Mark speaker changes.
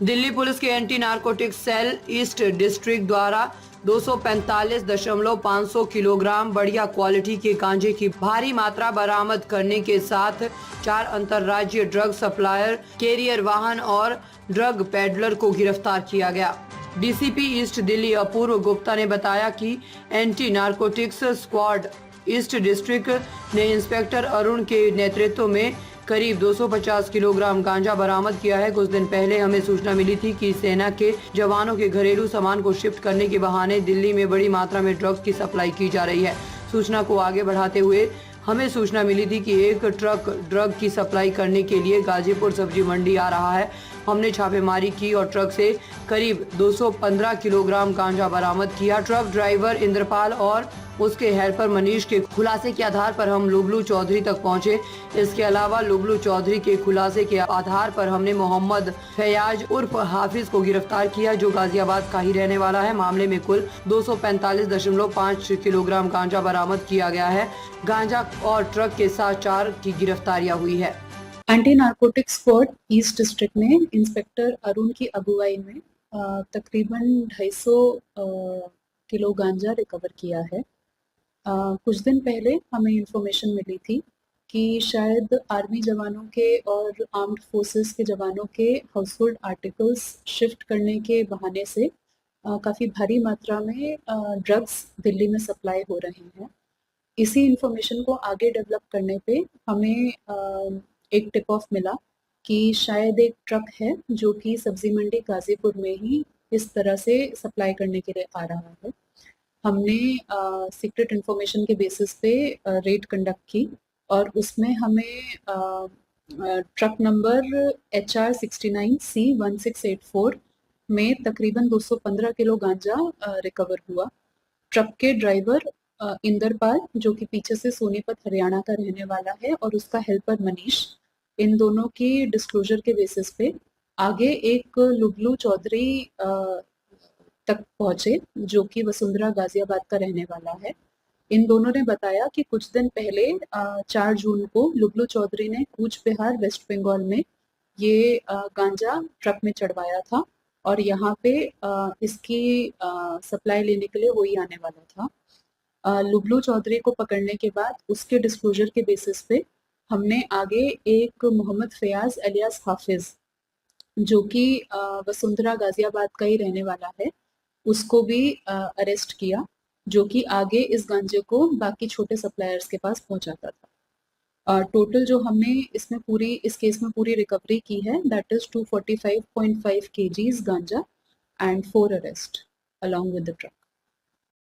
Speaker 1: Delhi police के anti narcotics cell east district द्वारा 245.500 kilogram बढ़िया क्वालिटी के गांजे की भारी मात्रा बरामद करने के साथ 4 अंतर्राज्यीय ड्रग सप्लायर, कैरियर वाहन और ड्रग पेडलर को गिरफ्तार किया गया। डीसीपी ईस्ट दिल्ली अपूर्व गुप्ता ने बताया कि anti narcotics squad east district ने इंस्पेक्टर अरुण के नेतृत्व में करीब 250 किलोग्राम गांजा बरामद किया है। कुछ दिन पहले हमें सूचना मिली थी कि सेना के जवानों के घरेलू सामान को शिफ्ट करने के बहाने दिल्ली में बड़ी मात्रा में ड्रग्स की सप्लाई की जा रही है। सूचना को आगे बढ़ाते हुए हमें सूचना मिली थी कि एक ट्रक ड्रग की सप्लाई करने के लिए गाजीपुर सब्जी मंडी आ रहा है। हमने छापेमारी की और ट्रक से करीब 215 किलोग्राम गांजा बरामद किया। ट्रक ड्राइवर इंद्रपाल और उसके हेल्पर मनीष के खुलासे के आधार पर हम लुबलू चौधरी तक पहुंचे। इसके अलावा लुबलू चौधरी के खुलासे के आधार पर हमने मोहम्मद फैयाज उर्फ हाफिज को गिरफ्तार किया, जो गाजियाबाद का ही रहने वाला है। मामले में कुल 245.5 किलोग्राम गांजा बरामद किया गया है। गांजा और ट्रक के साथ 4 की गिरफ्तारियां हुई है।
Speaker 2: Anti narcotic squad east district ने इंस्पेक्टर अरुण की अगुवाई में तकरीबन 250 किलो गांजा रिकवर किया है। कुछ दिन पहले हमें इंफॉर्मेशन मिली थी कि शायद आर्मी जवानों के और आर्म्ड फोर्सेस के जवानों के हाउसहोल्ड आर्टिकल्स शिफ्ट करने के बहाने से काफ़ी भारी मात्रा में ड्रग्स दिल्ली में सप्लाई हो रहे हैं। इसी इंफॉर्मेशन को आगे डेवलप करने पे हमें एक टिप ऑफ मिला कि शायद एक ट्रक है जो कि सब्जी मंडी गाजीपुर में ही इस तरह से सप्लाई करने के लिए आ रहा है। हमने सीक्रेट इंफॉर्मेशन के बेसिस पे रेड कंडक्ट की और उसमें हमें ट्रक नंबर HR 69C1684 में तकरीबन 215 किलो गांजा रिकवर हुआ। ट्रक के ड्राइवर इंदरपाल, जो कि पीछे से सोनीपत हरियाणा का रहने वाला है, और उसका हेल्पर मनीष, इन दोनों की डिस्क्लोजर के बेसिस पे आगे एक लुबलू चौधरी तक पहुंचे, जो कि वसुंधरा गाजियाबाद का रहने वाला है। इन दोनों ने बताया कि कुछ दिन पहले 4 जून को लुबलू चौधरी ने कूच बिहार वेस्ट बंगाल में ये गांजा ट्रक में चढ़वाया था और यहाँ पे इसकी सप्लाई लेने के लिए वही आने वाला था। लुबलू चौधरी को पकड़ने के बाद उसके डिस्क्लोजर के बेसिस पे हमने आगे एक मोहम्मद फयाज अलियास हाफिज, जो कि वसुंधरा गाजियाबाद का ही रहने वाला है, उसको भी अरेस्ट किया, जो कि आगे इस गांजे को बाकी छोटे सप्लायर्स के पास पहुंचाता था। टोटल जो हमने इस केस में पूरी रिकवरी की है, दैट इज 245.5 kgs गांजा and 4 arrest along with the truck.